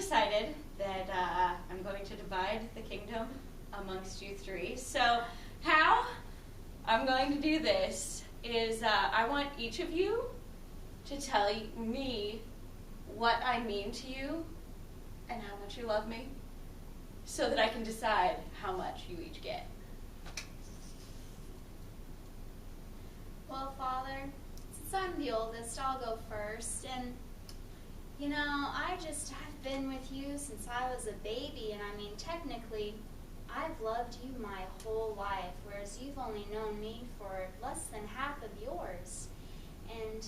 decided that I'm going to divide the kingdom amongst you three. So how I'm going to do this is I want each of you to tell me what I mean to you and how much you love me, so that I can decide how much you each get. Well, Father, since I'm the oldest, I'll go first. And, you know, I've been with you since I was a baby. And, I mean, technically, I've loved you my whole life, whereas you've only known me for less than half of yours. And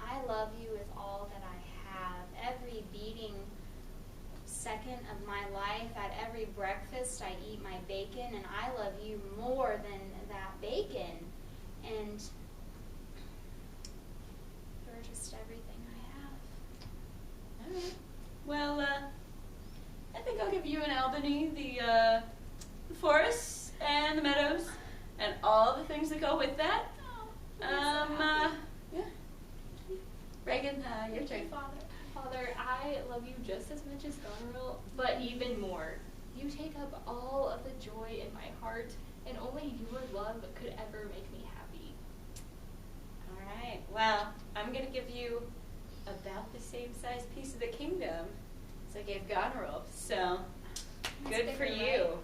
I love you with all that I have. Every beating second of my life, at every breakfast, I eat my bacon, and I love you more than that bacon. And you're just everything I have. All right. Well, I think I'll give you and Albany the forests and the meadows and all the things that go with that. Yeah. Reagan, your turn. Father, I love you just as much as Goneril, but even more. You take up all of the joy in my heart, and only your love could ever make me happy. All right. Well, I'm going to give you about the same size piece of the kingdom as I gave Goneril, so good for you.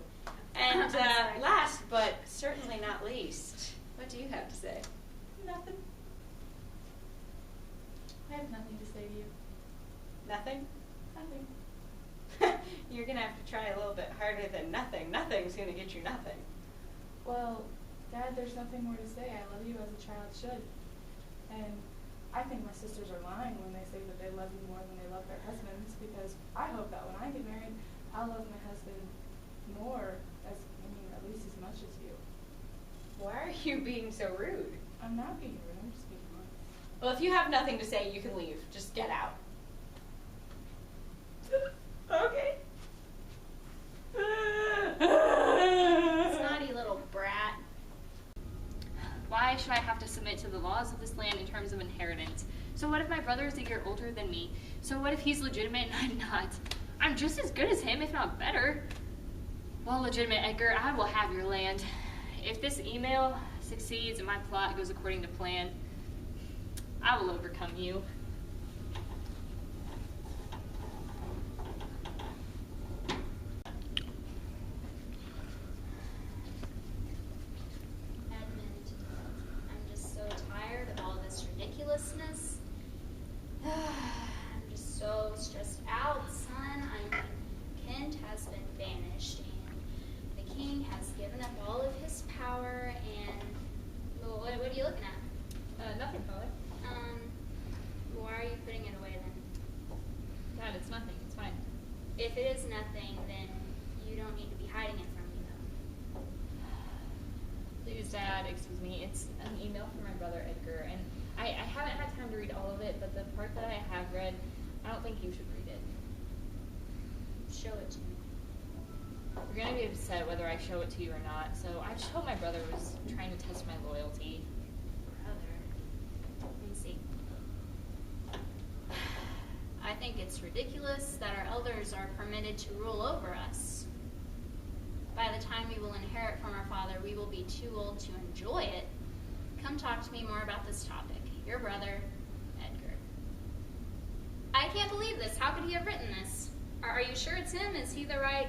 And last, but certainly not least, what do you have to say? Nothing. I have nothing to say to you. Nothing? Nothing. You're going to have to try a little bit harder than nothing. Nothing's going to get you nothing. Well, Dad, there's nothing more to say. I love you as a child should. And I think my sisters are lying when they say that they love you more than they love their husbands, because I hope that when I get married, I'll love my husband more, at least as much as you. Why are you being so rude? I'm not being rude. I'm just being honest. Well, if you have nothing to say, you can leave. Just get out. Okay. Snotty little brat. Why should I have to submit to the laws of this land in terms of inheritance? So what if my brother is a year older than me? So what if he's legitimate and I'm not? I'm just as good as him, if not better. Well, legitimate Edgar, I will have your land. If this email succeeds and my plot goes according to plan, I will overcome you. Edmund, I'm just so tired of all this ridiculousness. I'm just so stressed out, son. I mean, Kent has been banished, and the king has given up all of his power, and well, what are you looking at? Nothing, Father. Why are you putting it away then? Dad, it's nothing. It's fine. If it is nothing, then you don't need to be hiding it from me, though. Please, Dad, excuse me. It's an email from my brother Edgar, and I haven't had time to read all of it, but the part that I have read, I don't think you should read it. Show it to me. You're going to be upset whether I show it to you or not, so I just hope my brother was trying to test my loyalty. Brother. Let me see. I think it's ridiculous that our elders are permitted to rule over us. By the time we will inherit from our father, we will be too old to enjoy it. Come talk to me more about this topic. Your brother, Edgar. I can't believe this. How could he have written this? Are you sure it's him? Is he the right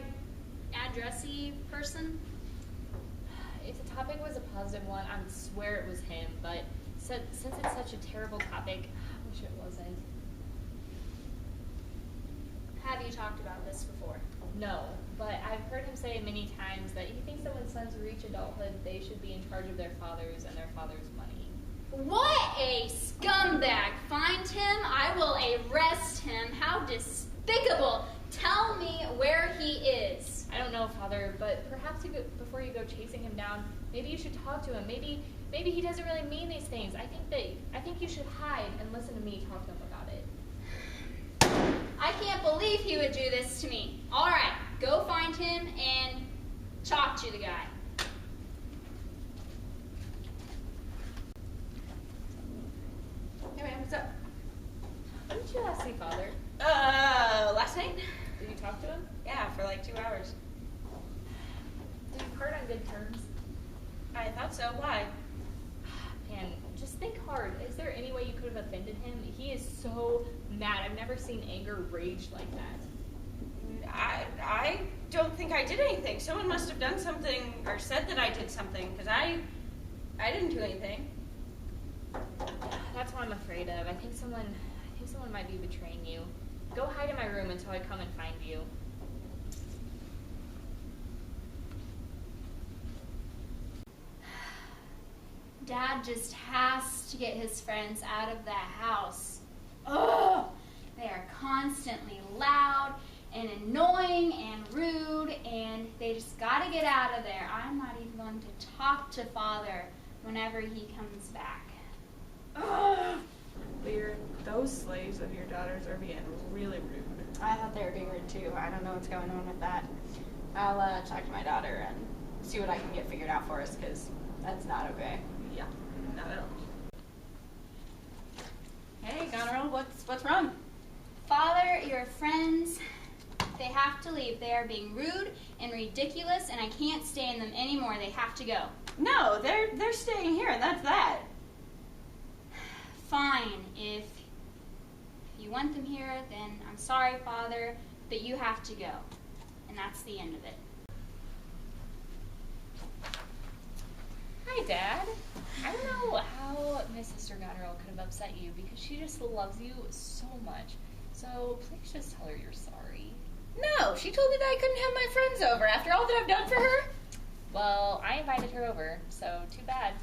addressee person? If the topic was a positive one, I would swear it was him, but since it's such a terrible topic, I wish it wasn't. Have you talked about this before? No, but I've heard him say many times that he thinks that when sons reach adulthood, they should be in charge of their fathers and their father's money. What a scumbag! Find him, I will arrest him. How despicable! Tell me where he is. I don't know, Father, but perhaps before you go chasing him down, maybe you should talk to him. Maybe he doesn't really mean these things. I think you should hide and listen to me talk to him about it. I can't believe he would do this to me. All right, go find him and talk to the guy. Hey man, what's up? What did you last see, Father? Last night? for like 2 hours. Did you part on good terms? I thought so. Why? Man, just think hard. Is there any way you could have offended him? He is so mad. I've never seen anger rage like that. I don't think I did anything. Someone must have done something or said that I did something, because I didn't do anything. That's what I'm afraid of. I think someone might be betraying you. Go hide in my room until I come and find you. Dad just has to get his friends out of that house. Ugh! They are constantly loud and annoying and rude, and they just gotta get out of there. I'm not even going to talk to Father whenever he comes back. Ugh! Lear, those slaves of your daughters are being really rude. I thought they were being rude too. I don't know what's going on with that. I'll talk to my daughter and see what I can get figured out for us, because that's not okay. Yeah, not at all. Hey, Goneril, what's wrong? Father, your friends, they have to leave. They are being rude and ridiculous, and I can't stand them anymore. They have to go. No, they're staying here, and that's that. Fine. If you want them here, then I'm sorry, Father, but you have to go. And that's the end of it. Hi, Dad. I don't know how my sister Goneril could have upset you because she just loves you so much. So please just tell her you're sorry. No, she told me that I couldn't have my friends over after all that I've done for her. Well, I invited her over, so too bad.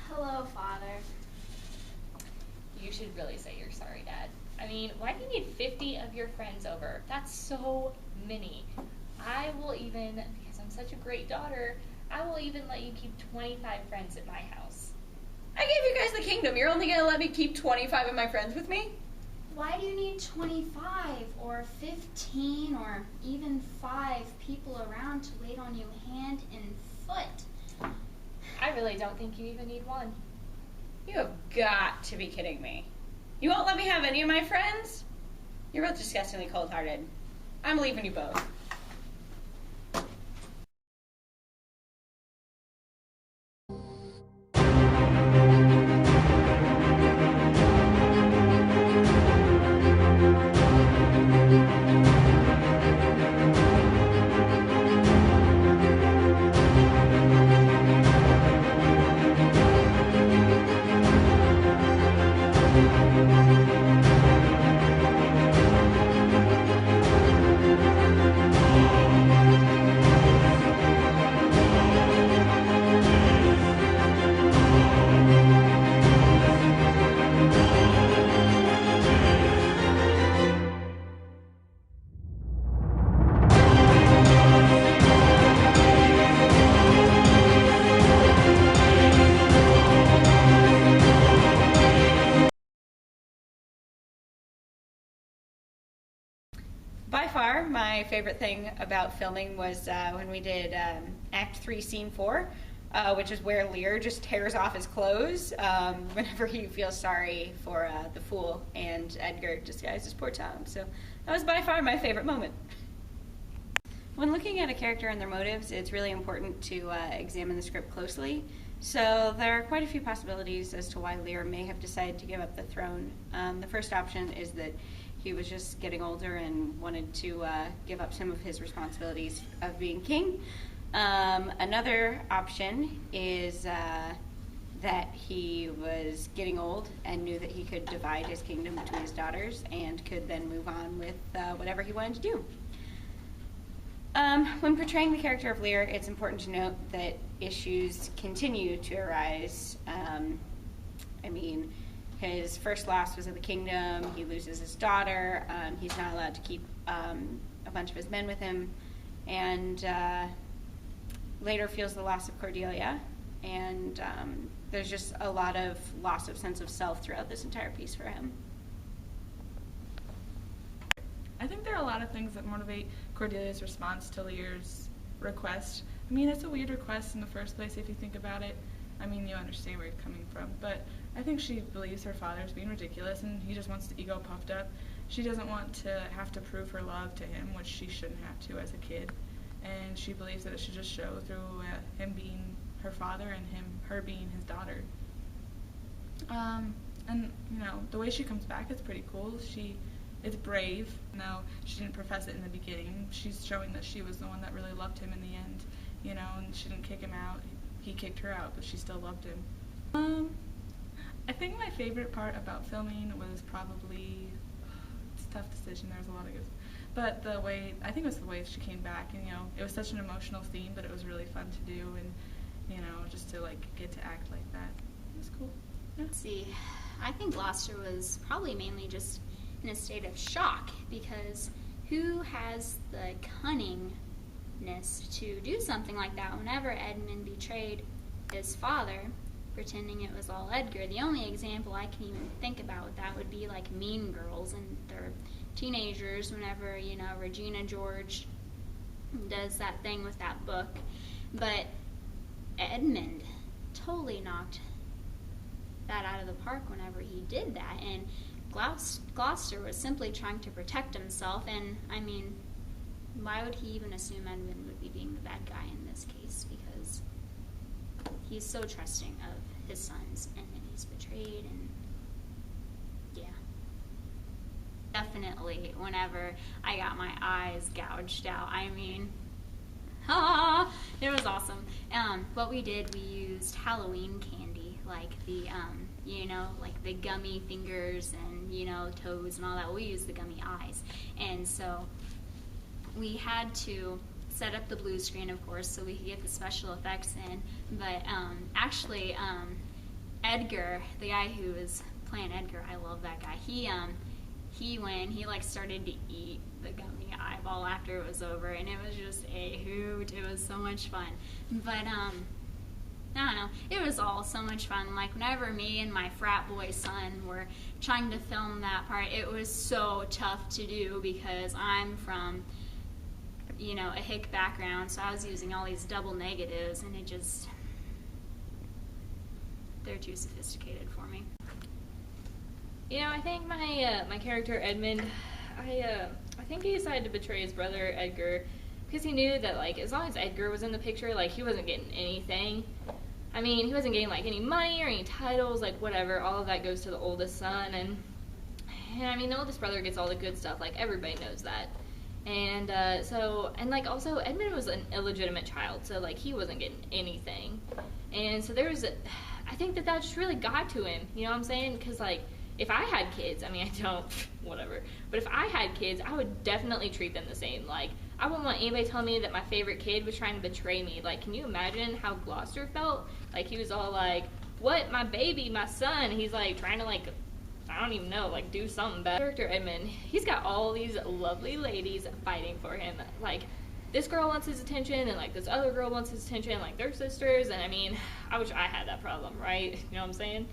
Hello, Father. You should really say you're sorry, Dad. I mean, why do you need 50 of your friends over? That's so many. I will even, because I'm such a great daughter, I will even let you keep 25 friends at my house. I gave you guys the kingdom. You're only going to let me keep 25 of my friends with me? Why do you need 25 or 15 or even 5 people around to wait on you hand and foot? I really don't think you even need one. You have got to be kidding me. You won't let me have any of my friends? You're both disgustingly cold-hearted. I'm leaving you both. By far, my favorite thing about filming was when we did Act 3, Scene 4, which is where Lear just tears off his clothes whenever he feels sorry for the fool, and Edgar disguised as poor Tom. So that was by far my favorite moment. When looking at a character and their motives, it's really important to examine the script closely. So there are quite a few possibilities as to why Lear may have decided to give up the throne. The first option is that he was just getting older and wanted to give up some of his responsibilities of being king. Another option is that he was getting old and knew that he could divide his kingdom between his daughters and could then move on with whatever he wanted to do. When portraying the character of Lear, it's important to note that issues continue to arise. His first loss was of the kingdom. He loses his daughter. He's not allowed to keep a bunch of his men with him. And later feels the loss of Cordelia. And there's just a lot of loss of sense of self throughout this entire piece for him. I think there are a lot of things that motivate Cordelia's response to Lear's request. I mean, it's a weird request in the first place if you think about it. I mean, you understand where you're coming from, but I think she believes her father's being ridiculous and he just wants the ego puffed up. she doesn't want to have to prove her love to him, which she shouldn't have to as a kid. And she believes that it should just show through him being her father and her being his daughter. And the way she comes back is pretty cool. It's brave. No, she didn't profess it in the beginning. She's showing that she was the one that really loved him in the end, and she didn't kick him out. He kicked her out, but she still loved him. I think my favorite part about filming was probably, it's a tough decision, there was a lot of good, but I think it was the way she came back, and it was such an emotional scene, but it was really fun to do, and just to get to act like that. It was cool. Yeah. See, I think Gloucester was probably mainly just in a state of shock, because who has the cunningness to do something like that whenever Edmund betrayed his father, pretending it was all Edgar? The only example I can even think about with that would be like Mean Girls and their teenagers, whenever, Regina George does that thing with that book. But Edmund totally knocked that out of the park whenever he did that, and Gloucester was simply trying to protect himself, and why would he even assume Edmund would be being the bad guy in this case? Because he's so trusting of his sons, and then he's betrayed, and yeah. Definitely, whenever I got my eyes gouged out, it was awesome. What we did, we used Halloween candy, like the, like the gummy fingers and, toes and all that. We used the gummy eyes. And so we had to set up the blue screen, of course, so we could get the special effects in. But actually, Edgar, the guy who was playing Edgar, I love that guy. He started to eat the gummy eyeball after it was over, and it was just a hoot. It was so much fun. But I don't know, it was all so much fun. Like, whenever me and my frat boy son were trying to film that part, it was so tough to do because I'm from, a hick background, so I was using all these double negatives, and they're too sophisticated for me. I think my character Edmund, I think he decided to betray his brother Edgar because he knew that as long as Edgar was in the picture, he wasn't getting anything. He wasn't getting any money or any titles, whatever. All of that goes to the oldest son, and the oldest brother gets all the good stuff. Everybody knows that. And also Edmund was an illegitimate child, so he wasn't getting anything. And so I think that just really got to him. You know what I'm saying? Because if I had kids, I don't, whatever. But if I had kids, I would definitely treat them the same. I wouldn't want anybody telling me that my favorite kid was trying to betray me. Can you imagine how Gloucester felt? He was all what, my baby, my son? He's trying to I don't even know, do something bad. Character Edmund, he's got all these lovely ladies fighting for him. This girl wants his attention, and this other girl wants his attention, they're sisters, and I wish I had that problem, right? You know what I'm saying?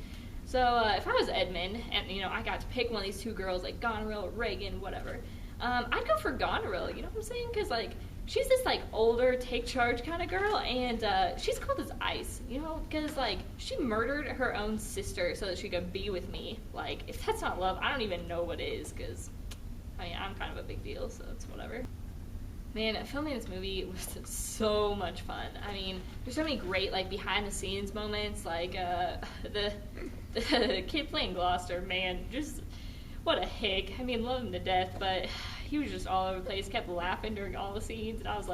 So if I was Edmund, and I got to pick one of these two girls, Goneril, Reagan, whatever, I'd go for Goneril, you know what I'm saying? Because she's this older, take charge kind of girl, and she's cold as ice, because she murdered her own sister so that she could be with me. If that's not love, I don't even know what is, because I'm kind of a big deal, so it's whatever. Man, filming this movie was so much fun. There's so many great behind the scenes moments, the kid playing Gloucester, man, just what a hick. Love him to death, but he was just all over the place, kept laughing during all the scenes, and I was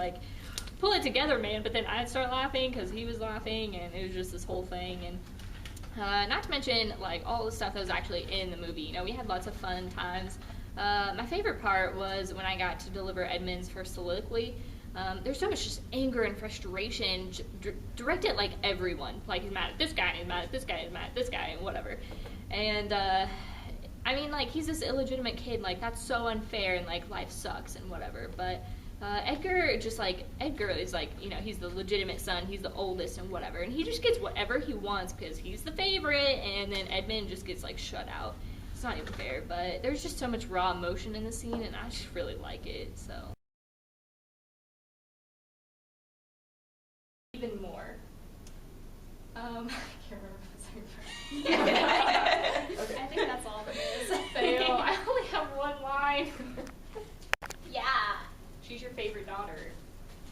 pull it together, man. But then I'd start laughing because he was laughing, and it was just this whole thing. And not to mention all the stuff that was actually in the movie. We had lots of fun times. My favorite part was when I got to deliver Edmund's first soliloquy. There's so much just anger and frustration directed at everyone. He's mad at this guy, and he's mad at this guy, and he's mad at this guy, and whatever. And he's this illegitimate kid. That's so unfair, and life sucks and whatever. But Edgar is he's the legitimate son, he's the oldest and whatever, and he just gets whatever he wants because he's the favorite, and then Edmund just gets shut out. It's not even fair, but there's just so much raw emotion in the scene, and I just really like it, so. Even more. I can't remember what I was saying. I think that's all it is. Fail. I only have one line. fine. Yeah. She's your favorite daughter.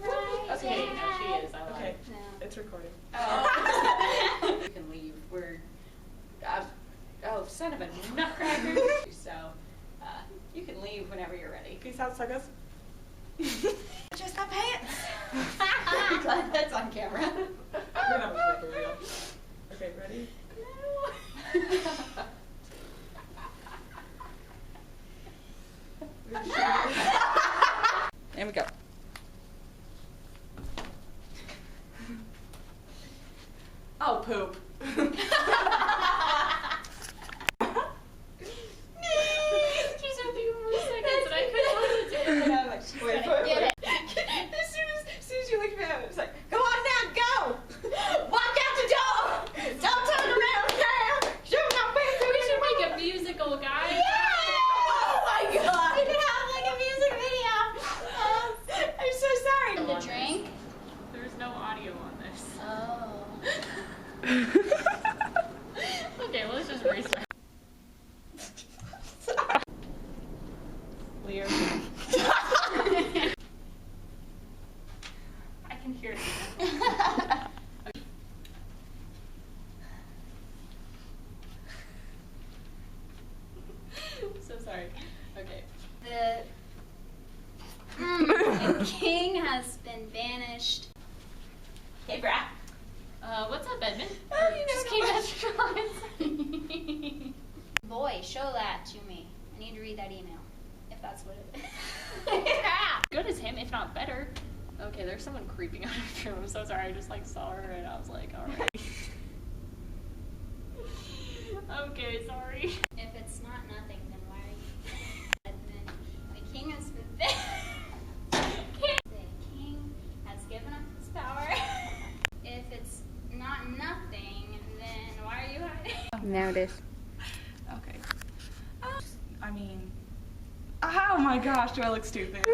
Right. Okay, yeah. no, she is. I Okay, lied. No. it's recording. Oh. You can leave. We're. Oh, son of a nutcracker. So, you can leave whenever you're ready. Peace out, suckers. Just got pants. Glad that's on camera. We're not really for real. Okay, ready? There we go. Oh, poop. She's having more seconds and I couldn't hold it. And I'm like, wait, Get it. As soon as you looked at me, it was like, go on now, go! Walk out the door! Don't turn around now! Show my face! We should make a musical, guys. Oh my god! We could have like a music video. I'm so sorry. The drink? There's no audio on this. Oh. Okay, well, let's just restart. Lear. I can hear it. So sorry. Okay. The king has been banished. Hey, Brad. What's up, Edmund? Oh, you Just know came at Boy, show that to me. I need to read that email. If that's what it is. Good as him, if not better. Okay, there's someone creeping on her room. I'm so sorry. I just like saw her and I was like, alright. Okay, sorry. If it's not nothing, then why are you? And then the king has been The king has given up his power. If it's not nothing, then why are you hiding? Now it is. Okay. I mean, oh my gosh, do I look stupid?